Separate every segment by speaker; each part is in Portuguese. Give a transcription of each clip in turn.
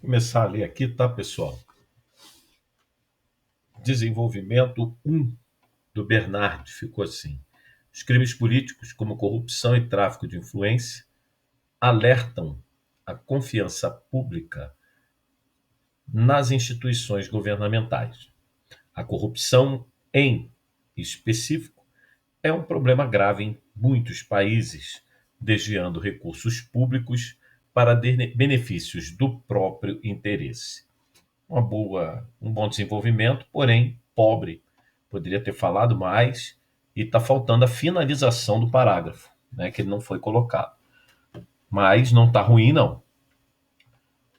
Speaker 1: Começar a ler aqui, tá, pessoal? Desenvolvimento 1 do Bernard ficou assim: os crimes políticos, como corrupção e tráfico de influência, alertam a confiança pública nas instituições governamentais. A corrupção, em específico, é um problema grave em muitos países, desviando recursos públicos para benefícios do próprio interesse. Um bom desenvolvimento, porém pobre. Poderia ter falado mais e está faltando a finalização do parágrafo, né, que ele não foi colocado. Mas não está ruim, não.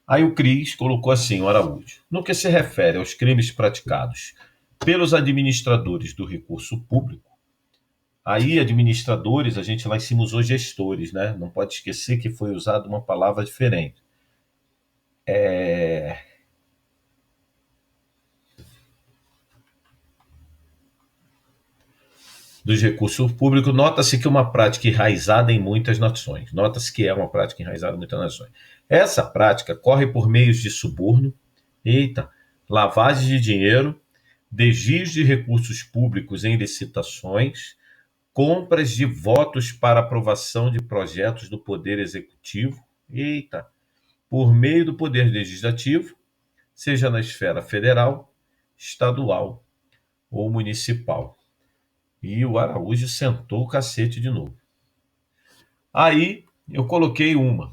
Speaker 1: Aí o Cris colocou assim, o Araújo. No que se refere aos crimes praticados pelos administradores do recurso público, aí administradores, a gente lá em cima usou gestores, né? Não pode esquecer que foi usada uma palavra diferente. Dos recursos públicos, nota-se que uma prática enraizada em muitas nações. Nota-se que é uma prática enraizada em muitas nações. Essa prática corre por meios de suborno, lavagem de dinheiro, desvios de recursos públicos em licitações, compras de votos para aprovação de projetos do Poder Executivo, por meio do Poder Legislativo, seja na esfera federal, estadual ou municipal. E o Araújo sentou o cacete de novo. Aí eu coloquei uma.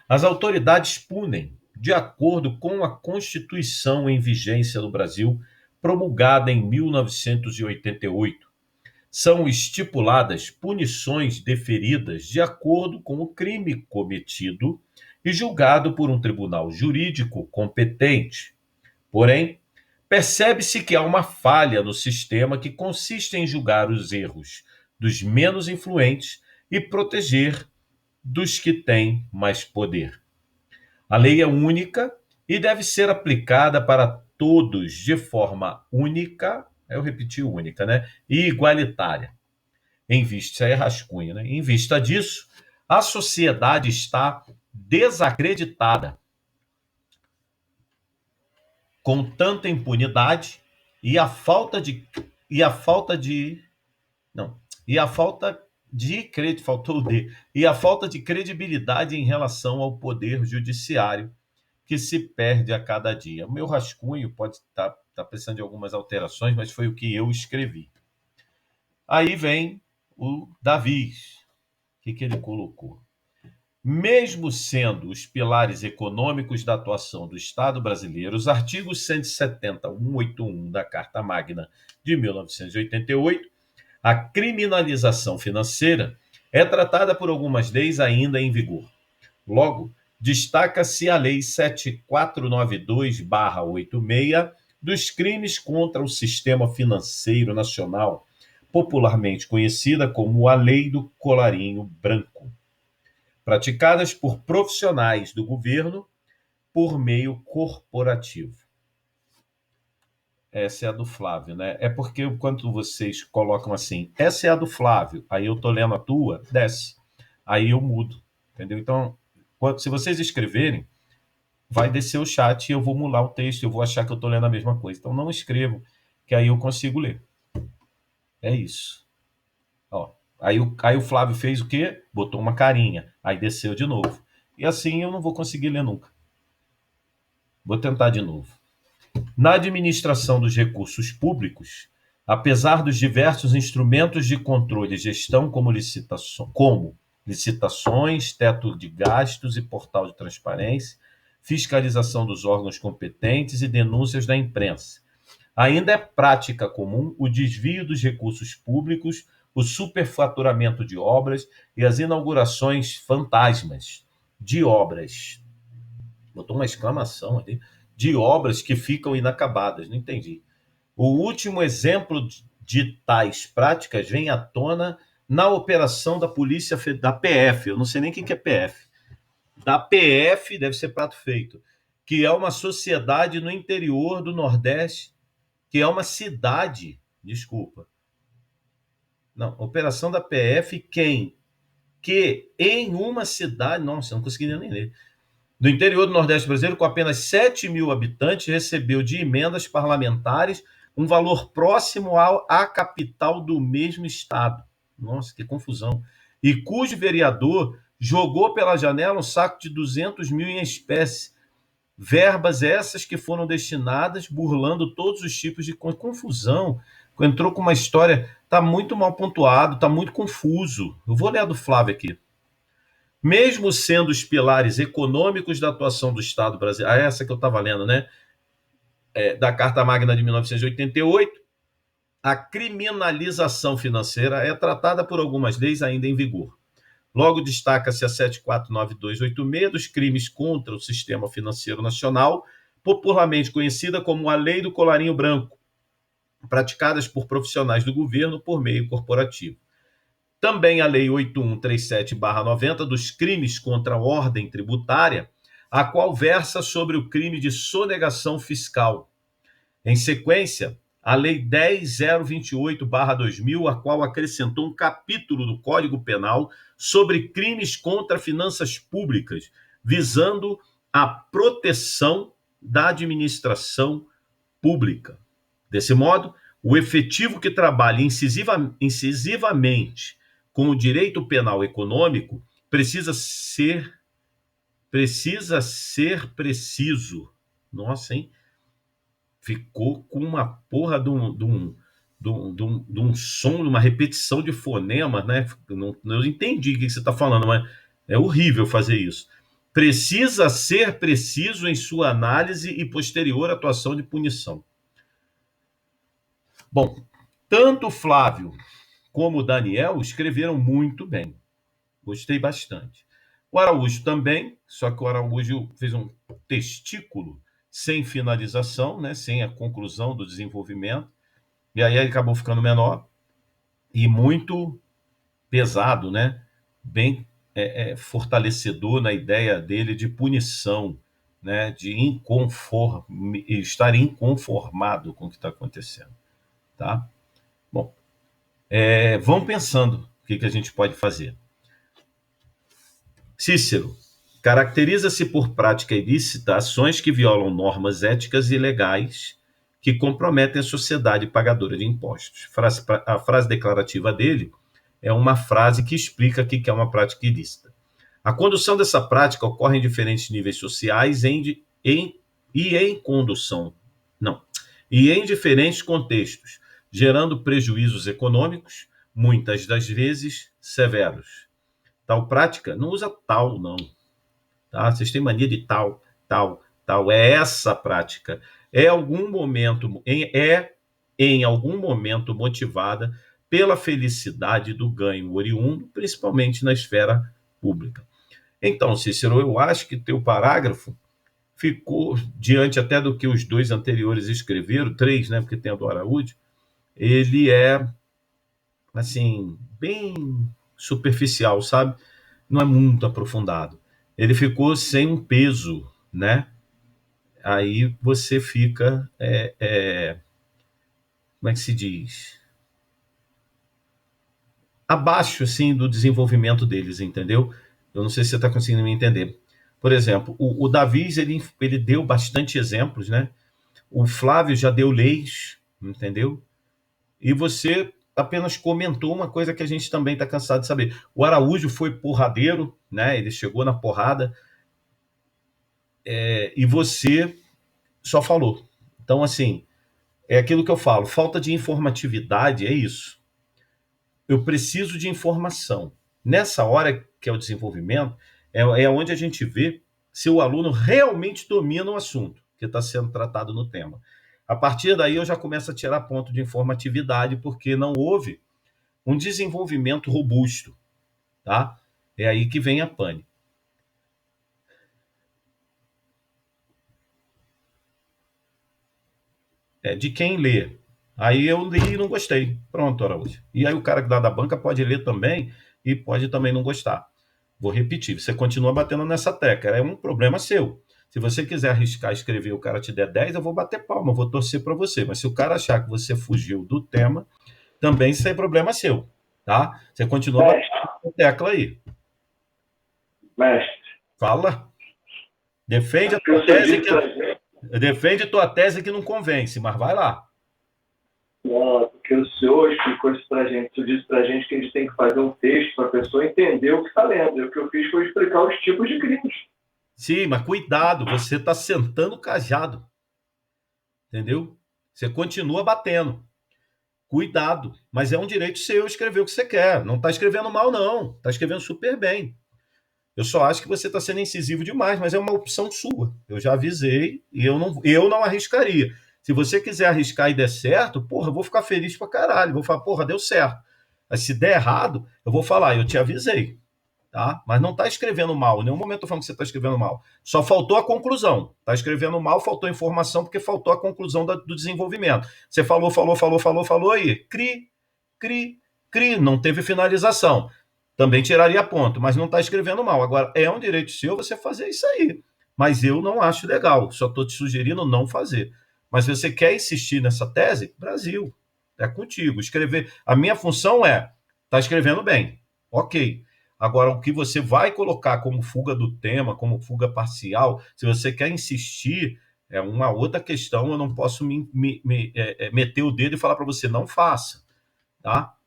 Speaker 1: As autoridades punem, de acordo com a Constituição em vigência no Brasil, promulgada em 1988. São estipuladas punições deferidas de acordo com o crime cometido e julgado por um tribunal jurídico competente. Porém, percebe-se que há uma falha no sistema que consiste em julgar os erros dos menos influentes e proteger dos que têm mais poder. A lei é única e deve ser aplicada para todos de forma única, eu repeti única, né? E igualitária. Em vista, isso aí é rascunho, né? Em vista disso, a sociedade está desacreditada com tanta impunidade e a falta de e a falta de não e a falta de crédito faltou o D e a falta de credibilidade em relação ao poder judiciário que se perde a cada dia. O meu rascunho pode estar precisando de algumas alterações, mas foi o que eu escrevi. Aí vem o Davi. O que ele colocou? Mesmo sendo os pilares econômicos da atuação do Estado brasileiro, os artigos 170, 181 da Carta Magna de 1988, a criminalização financeira é tratada por algumas leis ainda em vigor. Logo, destaca-se a Lei 7492/86 dos crimes contra o sistema financeiro nacional, popularmente conhecida como a Lei do Colarinho Branco, praticadas por profissionais do governo por meio corporativo. Essa é a do Flávio, né? É porque quando vocês colocam assim, essa é a do Flávio, aí eu tô lendo a tua, desce. Aí eu mudo, entendeu? Então, se vocês escreverem, vai descer o chat e eu vou mular o texto, eu vou achar que eu tô lendo a mesma coisa. Então não escrevam, que aí eu consigo ler. É isso. Ó, aí o Flávio fez o quê? Botou uma carinha, aí desceu de novo. E assim eu não vou conseguir ler nunca. Vou tentar de novo. Na administração dos recursos públicos, apesar dos diversos instrumentos de controle e gestão como licitações, teto de gastos e portal de transparência, fiscalização dos órgãos competentes e denúncias da imprensa, ainda é prática comum o desvio dos recursos públicos, o superfaturamento de obras e as inaugurações fantasmas de obras. Botou uma exclamação ali. De obras que ficam inacabadas, não entendi. O último exemplo de tais práticas vem à tona na operação da polícia da PF, eu não sei nem o que é PF, da PF, deve ser prato feito, que é uma sociedade no interior do Nordeste, que é uma cidade, desculpa. Não, operação da PF, que em uma cidade, nossa, não consegui nem ler, do interior do Nordeste brasileiro, com apenas 7 mil habitantes, recebeu de emendas parlamentares um valor próximo à capital do mesmo estado. Nossa, que confusão. E cujo vereador jogou pela janela um saco de 200 mil em espécie. Verbas essas que foram destinadas burlando todos os tipos de confusão. Entrou com uma história, está muito mal pontuado, está muito confuso. Eu vou ler a do Flávio aqui. Mesmo sendo os pilares econômicos da atuação do Estado brasileiro, essa que eu estava lendo, né? Da Carta Magna de 1988, a criminalização financeira é tratada por algumas leis ainda em vigor. Logo destaca-se a 749286 dos crimes contra o sistema financeiro nacional, popularmente conhecida como a Lei do Colarinho Branco, praticadas por profissionais do governo por meio corporativo. Também a Lei 8137/90 dos crimes contra a ordem tributária, a qual versa sobre o crime de sonegação fiscal. Em sequência, a Lei 10.028/2000, a qual acrescentou um capítulo do Código Penal sobre crimes contra finanças públicas, visando a proteção da administração pública. Desse modo, o efetivo que trabalha incisivamente com o direito penal econômico precisa ser preciso. Nossa, hein? Ficou com uma porra de um som, uma repetição de fonemas, né? Eu entendi o que você está falando, mas é horrível fazer isso. Precisa ser preciso em sua análise e posterior atuação de punição. Bom, tanto o Flávio como o Daniel escreveram muito bem. Gostei bastante. O Araújo também, só que o Araújo fez um testículo sem finalização, né, sem a conclusão do desenvolvimento, e aí ele acabou ficando menor e muito pesado, né, bem fortalecedor na ideia dele de punição, né, de estar inconformado com o que está acontecendo. Tá? Bom, vamos pensando o que a gente pode fazer. Cícero caracteriza-se por prática ilícita ações que violam normas éticas e legais que comprometem a sociedade pagadora de impostos. A frase declarativa dele é uma frase que explica o que é uma prática ilícita. A condução dessa prática ocorre em diferentes níveis sociais e em diferentes contextos, gerando prejuízos econômicos, muitas das vezes severos. Tal prática não usa tal, não. Tá? Vocês têm mania de tal. É essa prática. Em algum momento motivada pela felicidade do ganho oriundo, principalmente na esfera pública. Então, Cícero, eu acho que teu parágrafo ficou, diante até do que os dois anteriores escreveram, 3, né, porque tem a do Araújo, ele é, assim, bem superficial, sabe? Não é muito aprofundado. Ele ficou sem um peso, né? Aí você fica, como é que se diz? Abaixo, assim, do desenvolvimento deles, entendeu? Eu não sei se você está conseguindo me entender. Por exemplo, o Davi, ele deu bastante exemplos, né? O Flávio já deu leis, entendeu? E você apenas comentou uma coisa que a gente também está cansado de saber. O Araújo foi porradeiro, né? Ele chegou na porrada, e você só falou. Então, assim, é aquilo que eu falo, falta de informatividade, é isso. Eu preciso de informação. Nessa hora que é o desenvolvimento, é onde a gente vê se o aluno realmente domina o assunto que está sendo tratado no tema. A partir daí eu já começo a tirar ponto de informatividade, porque não houve um desenvolvimento robusto. Tá? É aí que vem a pane. De quem lê. Aí eu li e não gostei. Pronto, Araújo. E aí o cara que dá da banca pode ler também e pode também não gostar. Vou repetir, você continua batendo nessa tecla. É um problema seu. Se você quiser arriscar escrever e o cara te der 10, eu vou bater palma, eu vou torcer para você. Mas se o cara achar que você fugiu do tema, também isso é problema seu. Tá? Você continua batendo na tecla aí.
Speaker 2: Mestre,
Speaker 1: Fala. Defende a
Speaker 2: Porque
Speaker 1: tua
Speaker 2: o senhor
Speaker 1: tese
Speaker 2: disse
Speaker 1: que
Speaker 2: pra gente,
Speaker 1: defende tua tese que não convence, mas vai lá.
Speaker 2: não, porque o senhor explicou isso pra gente, o senhor disse pra gente que a gente tem que fazer um texto para a pessoa entender o que está lendo. E o que eu fiz foi explicar os tipos de crimes.
Speaker 1: Sim, mas cuidado, você está sentando o cajado, entendeu? Você continua batendo. Cuidado, mas é um direito seu escrever o que você quer. Não está escrevendo mal, não. Está escrevendo super bem. Eu só acho que você está sendo incisivo demais, mas é uma opção sua. Eu já avisei e eu não arriscaria. Se você quiser arriscar e der certo, porra, eu vou ficar feliz pra caralho. Vou falar, porra, deu certo. Mas se der errado, eu vou falar, eu te avisei. Tá? Mas não está escrevendo mal. Em nenhum momento eu tô falando que você está escrevendo mal. Só faltou a conclusão. Está escrevendo mal, faltou informação, porque faltou a conclusão do desenvolvimento. Você falou aí. Cri, cri. Não teve finalização. Também tiraria ponto, mas não está escrevendo mal. Agora, é um direito seu você fazer isso aí. Mas eu não acho legal. Só estou te sugerindo não fazer. Mas se você quer insistir nessa tese, Brasil, é contigo. Escrever. A minha função é, tá escrevendo bem. Ok. Agora, o que você vai colocar como fuga do tema, como fuga parcial, se você quer insistir, é uma outra questão. Eu não posso meter o dedo e falar para você, não faça. Tá?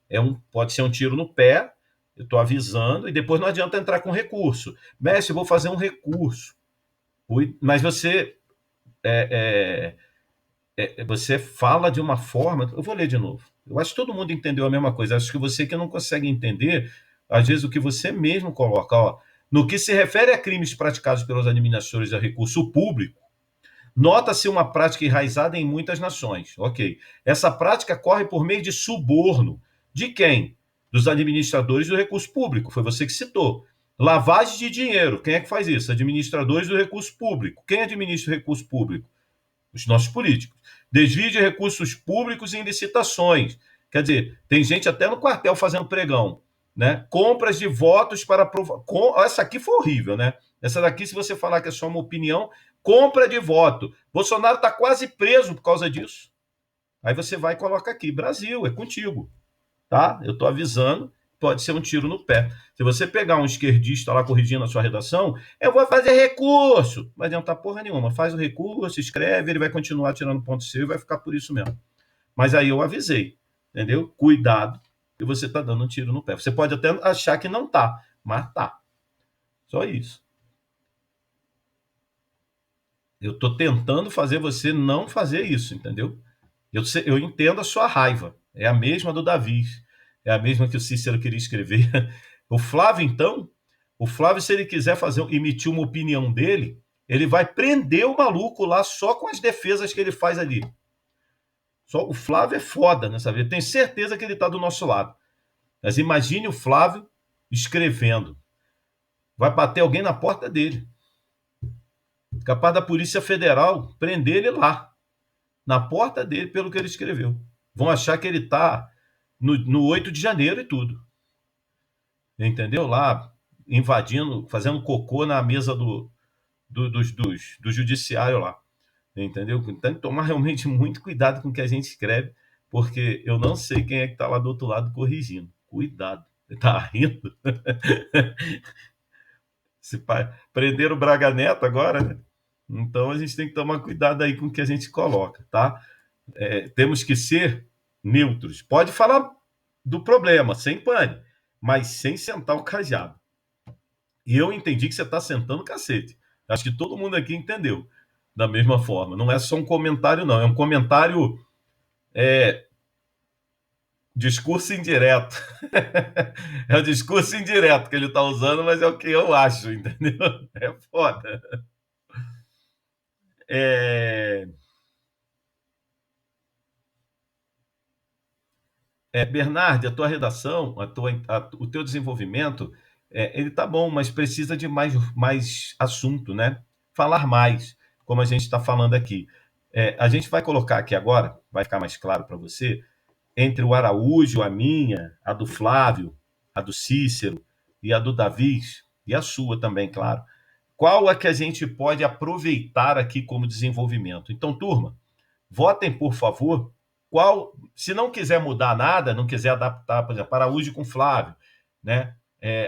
Speaker 1: Pode ser um tiro no pé, eu estou avisando, e depois não adianta entrar com recurso. Mestre, eu vou fazer um recurso. Mas você fala de uma forma. Eu vou ler de novo. Eu acho que todo mundo entendeu a mesma coisa. Acho que você que não consegue entender, às vezes, o que você mesmo coloca. Ó, no que se refere a crimes praticados pelos administradores de recurso público, nota-se uma prática enraizada em muitas nações. Ok. Essa prática corre por meio de suborno. De quem? Dos administradores do recurso público. Foi você que citou. Lavagem de dinheiro. Quem é que faz isso? Administradores do recurso público. Quem administra o recurso público? Os nossos políticos. Desvio de recursos públicos em licitações. Quer dizer, tem gente até no quartel fazendo pregão. Né? Compras de votos para aprovar. Essa aqui foi horrível, né? Essa daqui, se você falar que é só uma opinião, compra de voto. Bolsonaro está quase preso por causa disso. Aí você vai e coloca aqui, Brasil, é contigo. Tá? Eu estou avisando, pode ser um tiro no pé. Se você pegar um esquerdista lá corrigindo a sua redação, eu vou fazer recurso. Não vai adiantar porra nenhuma. Faz o recurso, escreve, ele vai continuar tirando ponto seu e vai ficar por isso mesmo. Mas aí eu avisei, entendeu? Cuidado, que você está dando um tiro no pé. Você pode até achar que não tá, mas tá. Só isso. Eu estou tentando fazer você não fazer isso, entendeu? Eu entendo a sua raiva. É a mesma do Davi. É a mesma que o Cícero queria escrever. O Flávio, então, se ele quiser emitir uma opinião dele, ele vai prender o maluco lá só com as defesas que ele faz ali. Só o Flávio é foda nessa vida. Tenho certeza que ele está do nosso lado. Mas imagine o Flávio escrevendo. Vai bater alguém na porta dele. Capaz da Polícia Federal prender ele lá, na porta dele, pelo que ele escreveu. Vão achar que ele está no 8 de janeiro e tudo. Entendeu? Lá, invadindo, fazendo cocô na mesa do judiciário lá. Entendeu? Então tem que tomar realmente muito cuidado com o que a gente escreve, porque eu não sei quem é que está lá do outro lado corrigindo. Cuidado. Você tá rindo? Se prenderam o Braga Neto agora, né? Então a gente tem que tomar cuidado aí com o que a gente coloca, tá? Temos que ser neutros. Pode falar do problema, sem pane, mas sem sentar o cajado. E eu entendi que você está sentando o cacete. Acho que todo mundo aqui entendeu da mesma forma. Não é só um comentário, não. É um comentário discurso indireto. É o discurso indireto que ele está usando, mas é o que eu acho, entendeu? É foda. É... Bernardo, a tua redação, o teu desenvolvimento, ele tá bom, mas precisa de mais assunto, né? Falar mais, como a gente está falando aqui. A gente vai colocar aqui agora, vai ficar mais claro para você, entre o Araújo, a minha, a do Flávio, a do Cícero e a do Davi, e a sua também, claro. Qual é que a gente pode aproveitar aqui como desenvolvimento? Então, turma, votem, por favor. Se não quiser mudar nada, não quiser adaptar, por exemplo, Araújo com Flávio, né?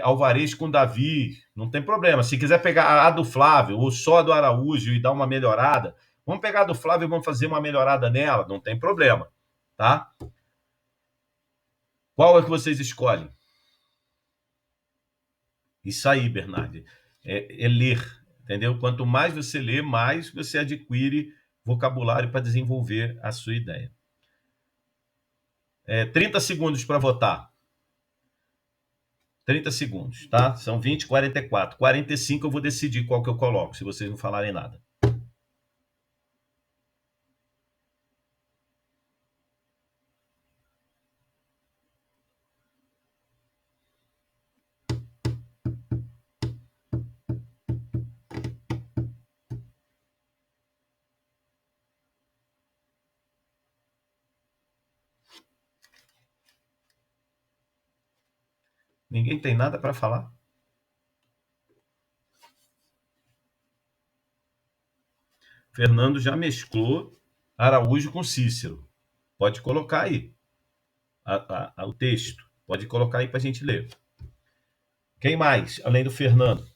Speaker 1: Alvarez com Davi, não tem problema. Se quiser pegar a do Flávio ou só a do Araújo e dar uma melhorada, vamos pegar a do Flávio e vamos fazer uma melhorada nela, não tem problema, tá? Qual é que vocês escolhem? Isso aí, Bernardo, é ler, entendeu? Quanto mais você lê, mais você adquire vocabulário para desenvolver a sua ideia. 30 segundos para votar. 30 segundos, tá? São 20, 44. 45 eu vou decidir qual que eu coloco, se vocês não falarem nada. Ninguém tem nada para falar? Fernando já mesclou Araújo com Cícero. Pode colocar aí o texto. Pode colocar aí para a gente ler. Quem mais, além do Fernando?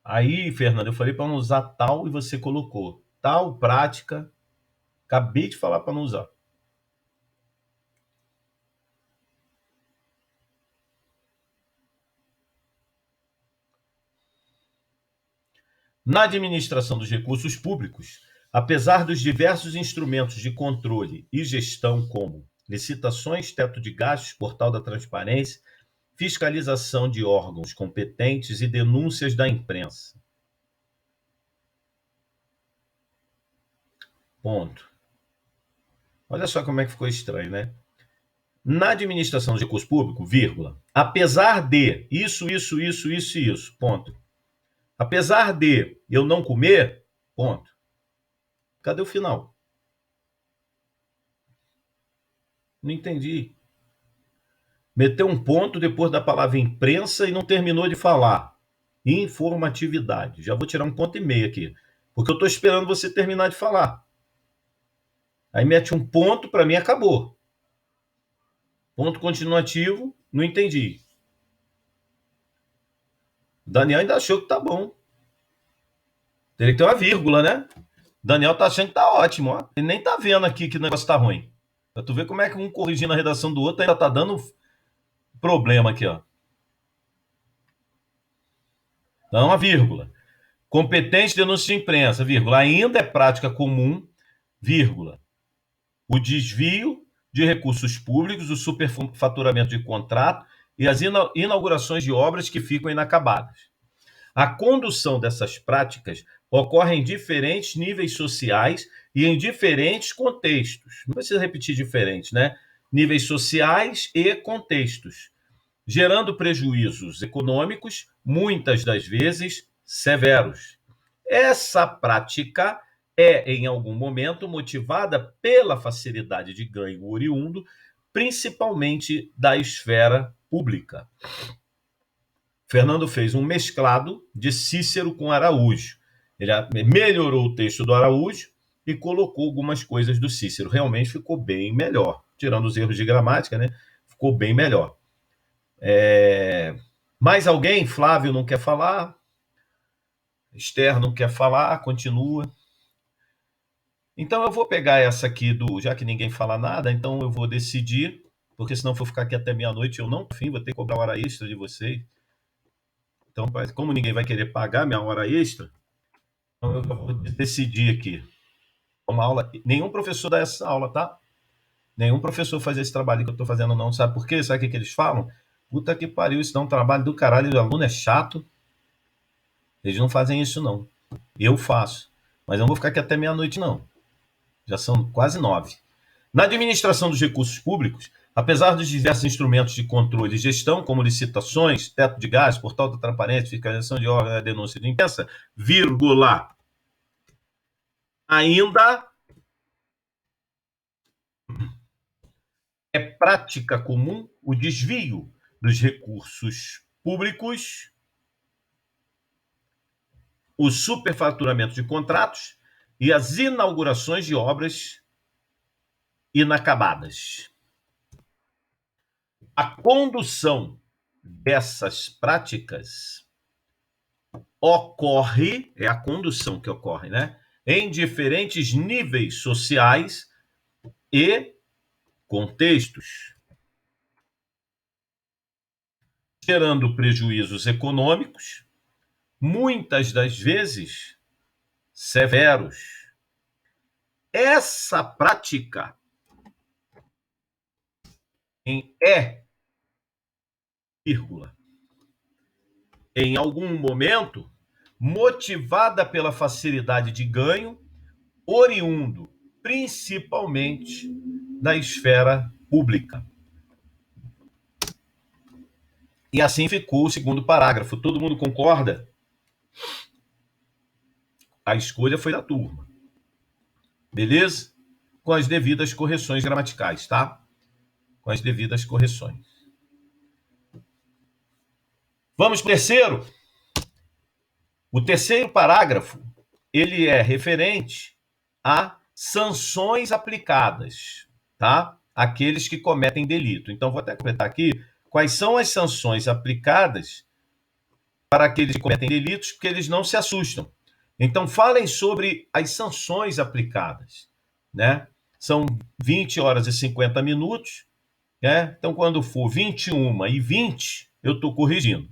Speaker 1: Aí, Fernando, eu falei para não usar tal e você colocou. Tal prática, acabei de falar para não usar. Na administração dos recursos públicos, apesar dos diversos instrumentos de controle e gestão, como licitações, teto de gastos, portal da transparência, fiscalização de órgãos competentes e denúncias da imprensa. Ponto. Olha só como é que ficou estranho, né? Na administração dos recursos públicos, vírgula, apesar de isso, ponto. Apesar de eu não comer, ponto. Cadê o final? Não entendi. Meteu um ponto depois da palavra imprensa e não terminou de falar. Informatividade. Já vou tirar um ponto e meio aqui, porque eu estou esperando você terminar de falar. Aí mete um ponto, para mim acabou. Ponto continuativo, não entendi. Daniel ainda achou que tá bom. Teria que ter uma vírgula, né? Daniel tá achando que tá ótimo, ó. Ele nem tá vendo aqui que o negócio tá ruim. Pra tu ver como é que um corrigindo a redação do outro ainda tá dando problema aqui, ó. Então, uma vírgula. Competente denúncia de imprensa, vírgula. Ainda é prática comum, vírgula. O desvio de recursos públicos, o superfaturamento de contrato e as inaugurações de obras que ficam inacabadas. A condução dessas práticas ocorre em diferentes níveis sociais e em diferentes contextos. Não precisa repetir diferentes, né? Níveis sociais e contextos, gerando prejuízos econômicos, muitas das vezes severos. Essa prática é, em algum momento, motivada pela facilidade de ganho oriundo, principalmente da esfera pública. Fernando fez um mesclado de Cícero com Araújo. Ele melhorou o texto do Araújo e colocou algumas coisas do Cícero. Realmente ficou bem melhor. Tirando os erros de gramática, né? Ficou bem melhor. Mais alguém? Flávio não quer falar. Esther não quer falar, continua. Então eu vou pegar essa aqui já que ninguém fala nada, então eu vou decidir, porque senão eu vou ficar aqui até meia-noite, eu não, enfim, vou ter que cobrar hora extra de vocês. Então, como ninguém vai querer pagar minha hora extra, então eu vou decidir aqui. Uma aula, nenhum professor dá essa aula, tá? Nenhum professor faz esse trabalho que eu tô fazendo, não. Sabe por quê? Sabe o que eles falam? Puta que pariu, isso dá um trabalho do caralho, o aluno é chato. Eles não fazem isso, não. Eu faço. Mas eu não vou ficar aqui até meia-noite, não. Já são quase 9. Na administração dos recursos públicos, apesar dos diversos instrumentos de controle e gestão, como licitações, teto de gás, portal da transparência, fiscalização de órgãos, denúncia de imprensa, vírgula, ainda É prática comum o desvio dos recursos públicos, o superfaturamento de contratos e as inaugurações de obras inacabadas. A condução dessas práticas ocorre, é a condução que ocorre, né? Em diferentes níveis sociais e contextos, gerando prejuízos econômicos, muitas das vezes severos. Essa prática vírgula, em algum momento, motivada pela facilidade de ganho, oriundo principalmente da esfera pública. E assim ficou o segundo parágrafo. Todo mundo concorda? A escolha foi da turma. Beleza? Com as devidas correções gramaticais, tá? Com as devidas correções. Vamos para o terceiro. O terceiro parágrafo, ele é referente a sanções aplicadas, tá? Aqueles que cometem delito. Então, vou até completar aqui quais são as sanções aplicadas para aqueles que cometem delitos, porque eles não se assustam. Então, falem sobre as sanções aplicadas, né? São 20 horas e 50 minutos, né? Então, quando for 21h20, eu estou corrigindo.